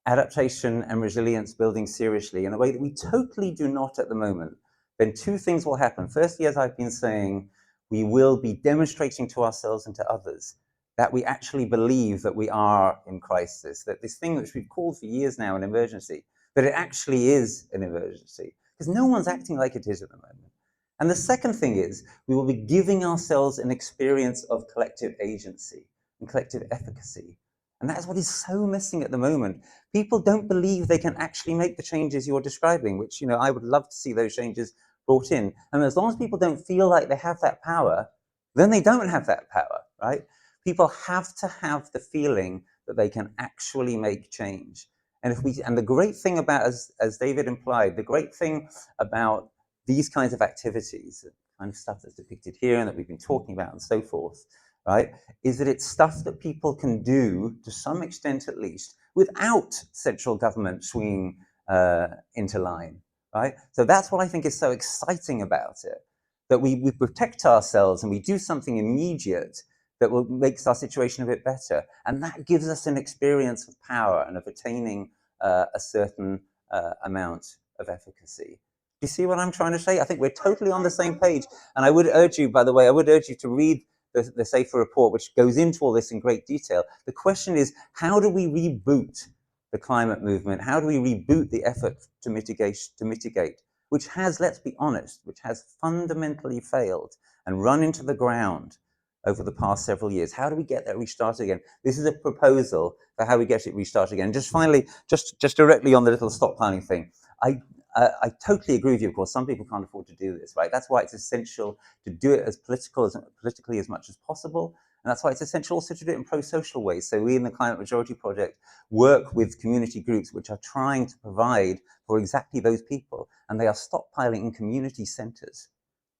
adaptation and resilience building seriously in a way that we totally do not at the moment, then two things will happen. Firstly, as I've been saying, we will be demonstrating to ourselves and to others that we actually believe that we are in crisis, that this thing which we've called for years now an emergency, that it actually is an emergency, because no one's acting like it is at the moment. And the second thing is, we will be giving ourselves an experience of collective agency and collective efficacy. And that's what is so missing at the moment. People don't believe they can actually make the changes you're describing, which, I would love to see those changes brought in. And as long as people don't feel like they have that power, then they don't have that power, right? People have to have the feeling that they can actually make change. And the great thing about, as David implied, the great thing about these kinds of activities, the kind of stuff that's depicted here and that we've been talking about and so forth, right, is that it's stuff that people can do, to some extent at least, without central government swinging into line, right? So that's what I think is so exciting about it, that we protect ourselves and we do something immediate that will make our situation a bit better. And that gives us an experience of power and of attaining a certain amount of efficacy. Do you see what I'm trying to say? I think we're totally on the same page. And I would urge you, by the way, to read the SAFER report, which goes into all this in great detail. The question is, how do we reboot the climate movement? How do we reboot the effort to mitigate, which has, let's be honest, which has fundamentally failed and run into the ground over the past several years? How do we get that restarted again? This is a proposal for how we get it restarted again. Just finally, just directly on the little stockpiling thing, I totally agree with you. Of course, some people can't afford to do this, right? That's why it's essential to do it as politically as much as possible. And that's why it's essential also to do it in pro-social ways. So we in the Climate Majority Project work with community groups which are trying to provide for exactly those people, and they are stockpiling in community centres,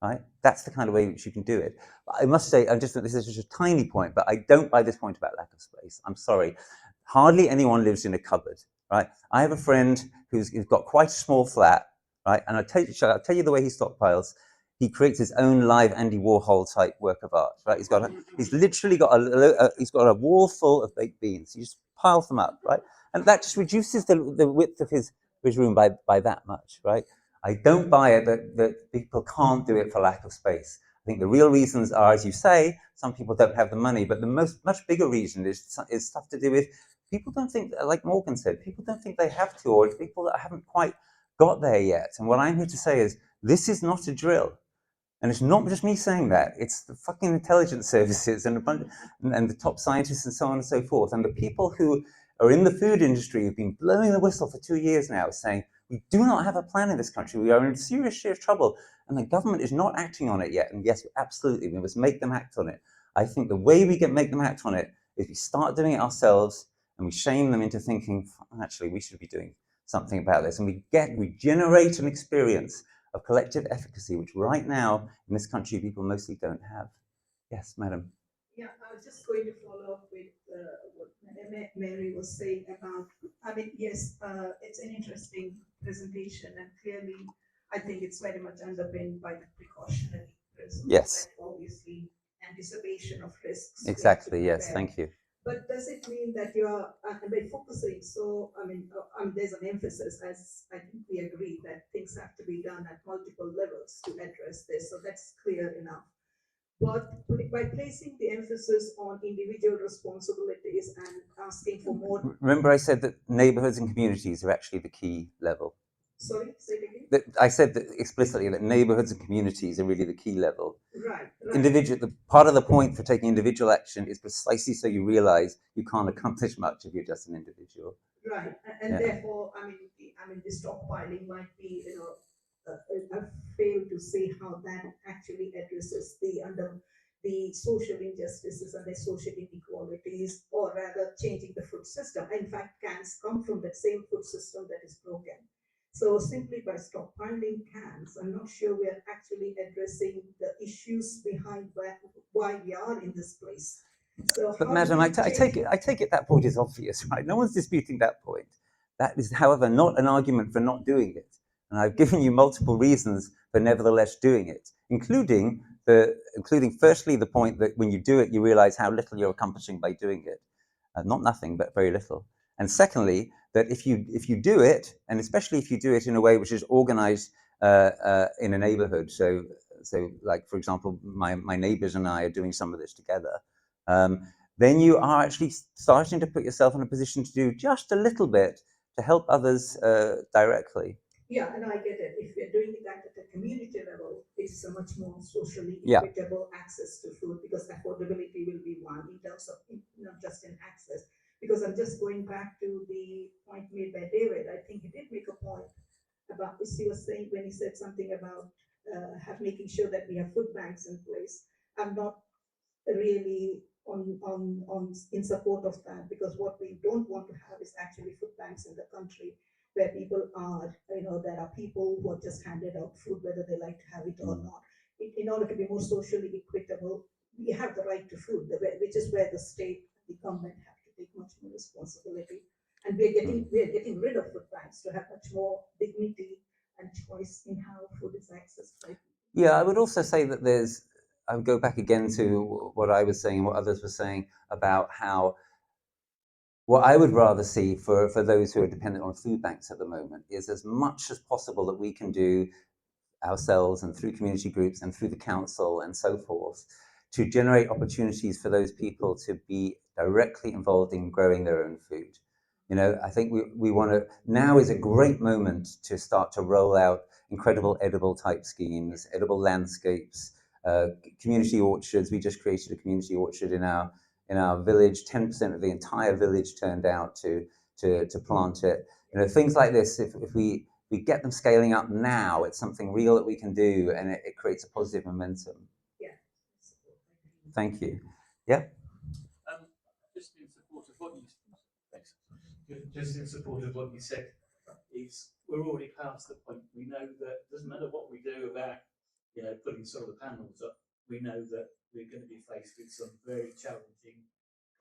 right? That's the kind of way in which you can do it. I must say, this is just a tiny point, but I don't buy this point about lack of space. I'm sorry. Hardly anyone lives in a cupboard, right? I have a friend who's got quite a small flat, right? And I'll tell you the way he stockpiles. He creates his own live Andy Warhol type work of art, right? He's literally got a wall full of baked beans. He just piles them up, right? And that just reduces the width of his room by that much, right? I don't buy it that people can't do it for lack of space. I think the real reasons are, as you say, some people don't have the money, but the much bigger reason is stuff to do with people don't think, like Morgan said, people don't think they have to, or people that haven't quite got there yet. And what I'm here to say is, this is not a drill. And it's not just me saying that, it's the fucking intelligence services and the top scientists and so on and so forth. And the people who are in the food industry who've been blowing the whistle for 2 years now saying, we do not have a plan in this country, we are in serious trouble, and the government is not acting on it yet. And yes, absolutely, we must make them act on it. I think the way we can make them act on it is we start doing it ourselves, and we shame them into thinking, actually, we should be doing something about this. And we generate an experience of collective efficacy, which right now in this country people mostly don't have. Yes, madam. Yeah, I was just going to follow up with what Mary was saying about, I mean, yes, it's an interesting presentation, and clearly I think it's very much underpinned by the precautionary principles. Yes. And obviously anticipation of risks. Exactly, yes, thank you. But does it mean that you are focusing? So, I mean, there's an emphasis, as I think we agree, that things have to be done at multiple levels to address this. So that's clear enough. But by placing the emphasis on individual responsibilities and asking for more. Remember, I said that neighbourhoods and communities are actually the key level. Sorry, say it again. I said that explicitly that neighbourhoods and communities are really the key level. Right. Part of the point for taking individual action is precisely so you realise you can't accomplish much if you're just an individual. Right, and therefore, I mean, the stockpiling might be, I fail to see how that actually addresses the social injustices and the social inequalities, or rather changing the food system. In fact, cans come from that same food system that is broken. So simply by stockpiling cans, I'm not sure we are actually addressing the issues behind why we are in this place. So but madam, I take it that point is obvious, right? No one's disputing that point. That is, however, not an argument for not doing it. And I've given you multiple reasons for nevertheless doing it, including firstly the point that when you do it, you realize how little you're accomplishing by doing it. Not nothing, but very little. And secondly, that if you do it, and especially if you do it in a way which is organized in a neighborhood, so like, for example, my neighbors and I are doing some of this together, then you are actually starting to put yourself in a position to do just a little bit to help others directly. Yeah, and I get it. If we're doing that at a community level, it's a much more socially equitable access to food, because affordability will be one in terms of not just in access. Because I'm just going back to the point made by David. I think he did make a point about, he was saying when he said something about making sure that we have food banks in place. I'm not really in support of that, because what we don't want to have is actually food banks in the country where people are, there are people who are just handed out food whether they like to have it or not. In order to be more socially equitable, we have the right to food, which is where the state, the government have to take much more responsibility. And we are getting rid of food banks to have much more dignity and choice in how food is accessed. Right? Yeah, I would also say that I would go back again to what I was saying, what others were saying about how what I would rather see for those who are dependent on food banks at the moment is as much as possible that we can do ourselves and through community groups and through the council and so forth to generate opportunities for those people to be directly involved in growing their own food. I think we want to, now is a great moment to start to roll out incredible edible type schemes, edible landscapes, community orchards. We just created a community orchard in our village. 10% of the entire village turned out to plant it. Things like this, if we get them scaling up now, it's something real that we can do, and it creates a positive momentum. Yeah. Thank you. Yeah. Just in support of what you just in support of what you said, is we're already past the point. We know that it doesn't matter what we do about, putting solar panels up. We know that we're going to be faced with some very challenging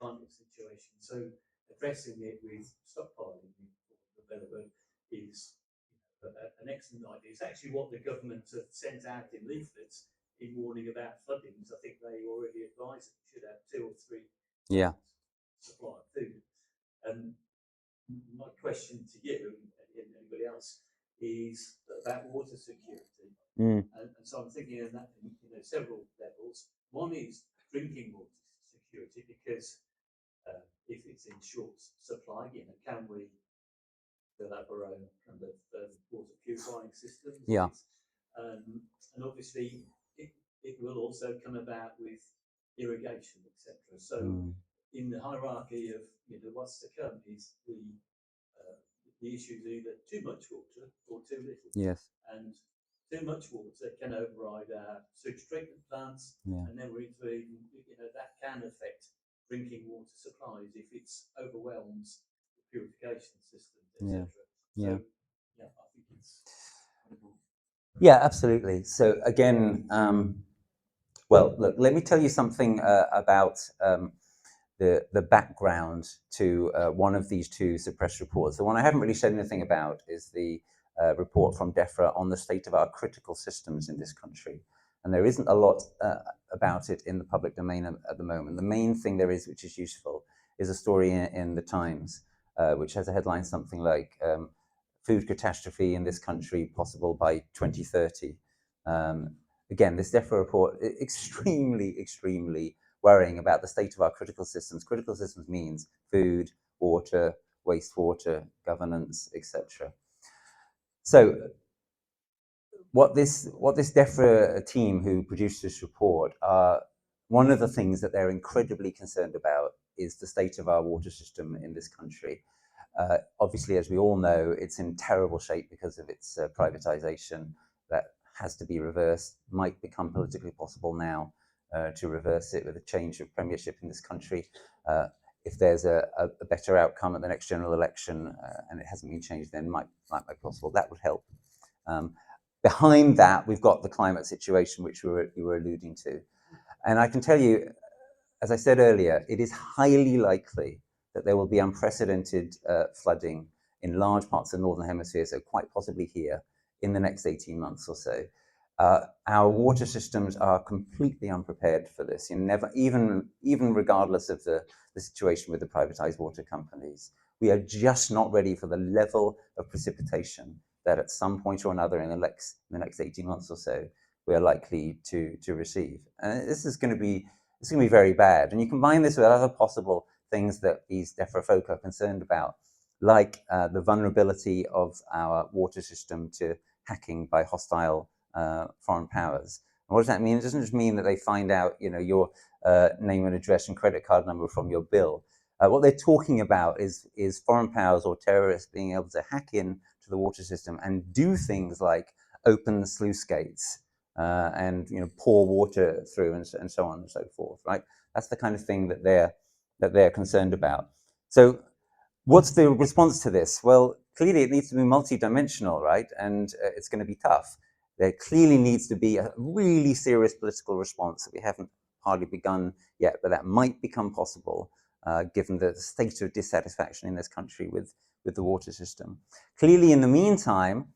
climate situations. So addressing it with stockpiling, for the better word, is an excellent idea. It's actually what the government have sent out in leaflets in warning about floodings. I think they already advise that we should have 2 or 3 supply of food. My question to you and anybody else is about water security. And so I'm thinking of that in several levels. One is drinking water security, because if it's in short supply, can we fill up our own kind of water purifying systems? Yeah. And obviously it will also come about with irrigation, etc. So in the hierarchy of what's to come is the issue is either too much water or too little. Yes. And too much water can override our sewage treatment plants, and then we're into that can affect drinking water supplies if it overwhelms the purification systems, etc. So I think it's. Yeah, absolutely. So again, well, look, let me tell you something about the background to one of these 2 suppressed reports. The one I haven't really said anything about is the report from DEFRA on the state of our critical systems in this country. And there isn't a lot about it in the public domain at the moment. The main thing there is, which is useful, is a story in the Times, which has a headline something like food catastrophe in this country possible by 2030. Again, this DEFRA report, extremely, extremely worrying about the state of our critical systems. Critical systems means food, water, wastewater, governance, etc. So what this DEFRA team who produced this report, one of the things that they're incredibly concerned about is the state of our water system in this country. Obviously, as we all know, it's in terrible shape because of its privatization. That has to be reversed. Might become politically possible now to reverse it with a change of premiership in this country. If there's a better outcome at the next general election and it hasn't been changed, then might be possible. That would help. Behind that, we've got the climate situation, which you were alluding to. And I can tell you, as I said earlier, it is highly likely that there will be unprecedented flooding in large parts of the Northern Hemisphere, so quite possibly here, in the next 18 months or so. Our water systems are completely unprepared for this, even regardless of the situation with the privatized water companies. We are just not ready for the level of precipitation that at some point or another in the next 18 months or so, we are likely to receive. And this is going to be very bad. And you combine this with other possible things that these DEFRA folk are concerned about, like the vulnerability of our water system to hacking by hostile foreign powers. And what does that mean? It doesn't just mean that they find out, your name and address and credit card number from your bill. What they're talking about is foreign powers or terrorists being able to hack in to the water system and do things like open sluice gates and pour water through and so on and so forth. Right? That's the kind of thing that they're concerned about. So, what's the response to this? Well, clearly it needs to be multidimensional, right? And it's going to be tough. There clearly needs to be a really serious political response that we haven't hardly begun yet, but that might become possible given the state of dissatisfaction in this country with the water system. Clearly, in the meantime,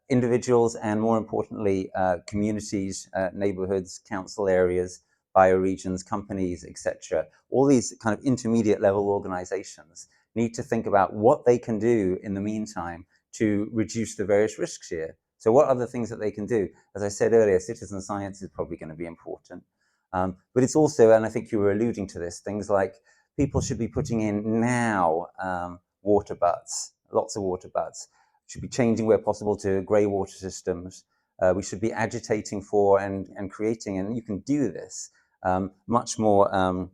individuals and more importantly, communities, neighborhoods, council areas, bioregions, companies, etc., all these kind of intermediate level organizations need to think about what they can do in the meantime to reduce the various risks here. So what are the things that they can do? As I said earlier, citizen science is probably going to be important. But it's also, and I think you were alluding to this, things like people should be putting in now water butts, lots of water butts. Should be changing where possible to grey water systems. We should be agitating for and creating, and you can do this, much more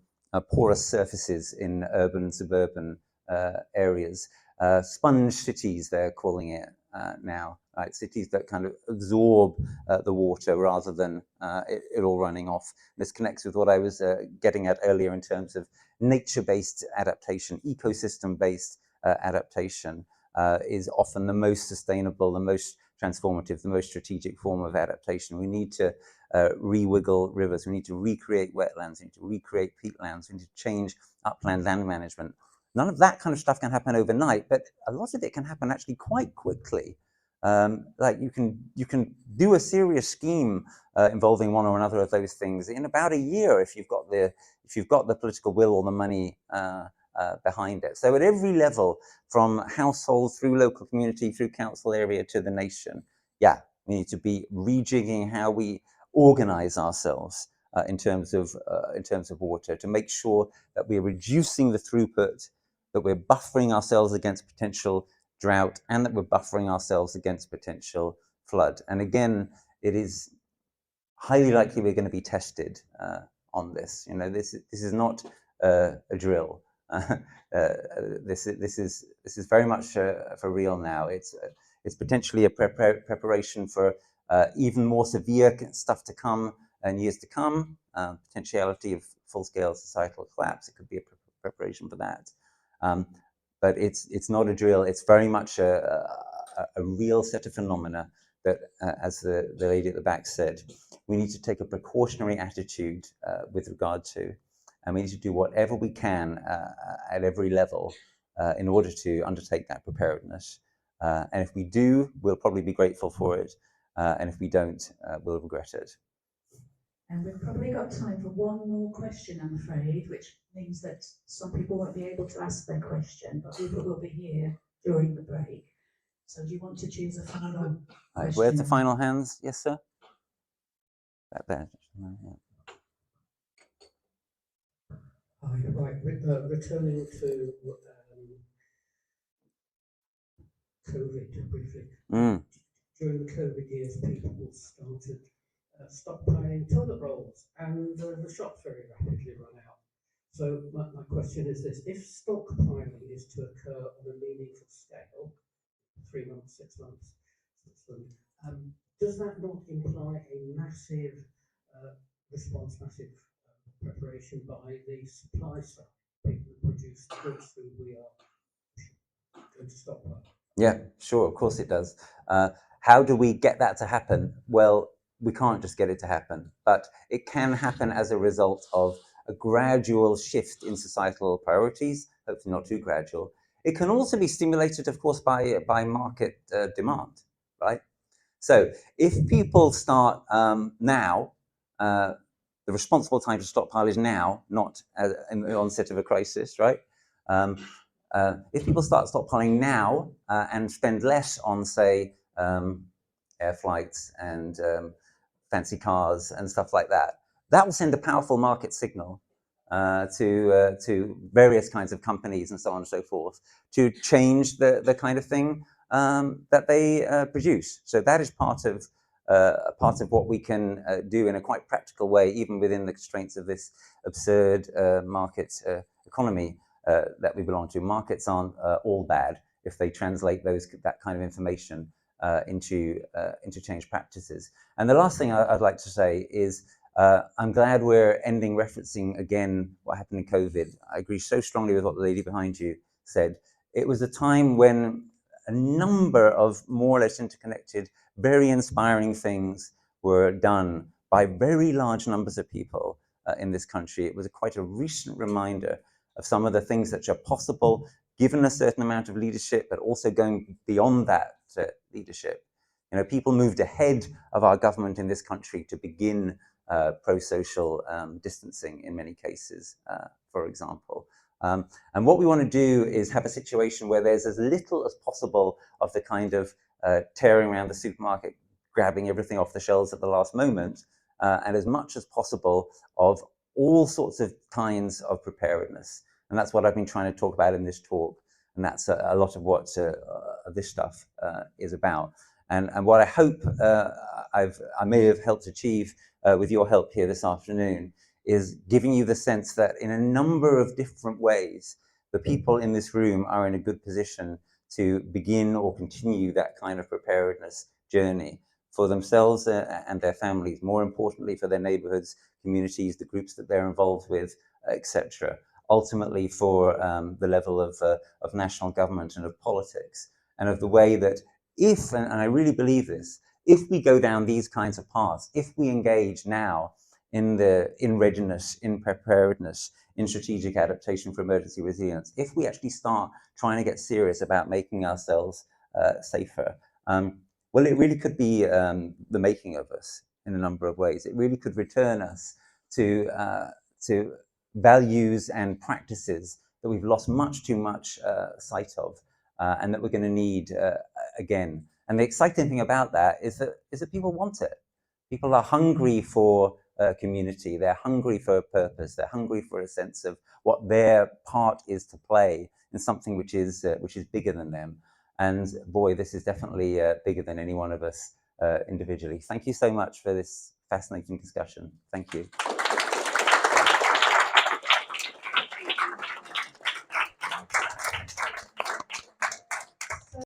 porous surfaces in urban and suburban areas. Sponge cities, they're calling it now. right? Cities that kind of absorb the water rather than it all running off. This connects with what I was getting at earlier in terms of nature-based adaptation, ecosystem-based adaptation is often the most sustainable, the most transformative, the most strategic form of adaptation. We need to re-wiggle rivers, we need to recreate wetlands, we need to recreate peatlands, we need to change upland land management. None of that kind of stuff can happen overnight, but a lot of it can happen actually quite quickly. Like you can do a serious scheme involving one or another of those things in about a year if you've got the political will or the money behind it. So at every level, from household through local community, through council area to the nation, yeah, we need to be rejigging how we organize ourselves in terms of water to make sure that we're reducing the throughput, that we're buffering ourselves against potential drought, and that we're buffering ourselves against potential flood. And again, it is highly likely we're going to be tested on this. You know, this is not a drill. This is very much for real now. It's potentially a preparation for even more severe stuff to come in years to come. Potentiality of full-scale societal collapse. It could be a preparation for that. But it's not a drill. It's very much a real set of phenomena that, as the lady at the back said, we need to take a precautionary attitude with regard to, and we need to do whatever we can at every level in order to undertake that preparedness. And if we do, we'll probably be grateful for it. And if we don't, we'll regret it. And we've probably got time for one more question, I'm afraid, which means that some people won't be able to ask their question, but Rupert will be here during the break. So do you want to choose a final question? Where's the final hands? Yes, sir? That there. Oh, you're right. Returning to COVID briefly. During the COVID years, people started stockpiling toilet rolls, and the shops very rapidly run out. So my question is this: if stockpiling is to occur on a meaningful scale, 3 months, 6 months, does that not imply a massive response, massive preparation by the supply side, people who produce goods who we are going to stockpile? Yeah, sure, of course it does. How do we get that to happen? Well, we can't just get it to happen, but it can happen as a result of a gradual shift in societal priorities, hopefully not too gradual. It can also be stimulated, of course, by market demand, right? So if people start now, the responsible time to stockpile is now, not in the onset of a crisis, right? If people start stockpiling now and spend less on, say, air flights and fancy cars and stuff like that, that will send a powerful market signal to various kinds of companies and so on and so forth to change the kind of thing that they produce. So that is part of what we can do in a quite practical way, even within the constraints of this absurd market economy that we belong to. Markets aren't all bad if they translate that kind of information into change practices. And the last thing I'd like to say is I'm glad we're ending referencing again what happened in COVID. I agree so strongly with what the lady behind you said. It was a time when a number of more or less interconnected, very inspiring things were done by very large numbers of people in this country. It was quite a recent reminder of some of the things that are possible given a certain amount of leadership, but also going beyond that leadership. You know, people moved ahead of our government in this country to begin pro-social distancing in many cases, for example. And what we want to do is have a situation where there's as little as possible of the kind of tearing around the supermarket, grabbing everything off the shelves at the last moment, and as much as possible of all sorts of kinds of preparedness. And that's what I've been trying to talk about in this talk. And that's a lot of what this stuff is about. And what I hope I may have helped achieve with your help here this afternoon is giving you the sense that in a number of different ways, the people in this room are in a good position to begin or continue that kind of preparedness journey for themselves and their families, more importantly for their neighborhoods, communities, the groups that they're involved with, etc. Ultimately for the level of national government and of politics, and of the way that if, and I really believe this, if we go down these kinds of paths, if we engage now in readiness, in preparedness, in strategic adaptation for emergency resilience, if we actually start trying to get serious about making ourselves safer, well, it really could be the making of us in a number of ways. It really could return us to values and practices that we've lost much too much sight of, and that we're going to need again. And the exciting thing about that is that people want it. People are hungry for community. They're hungry for a purpose. They're hungry for a sense of what their part is to play in something which is bigger than them. And boy, this is definitely bigger than any one of us individually. Thank you so much for this fascinating discussion. Thank you.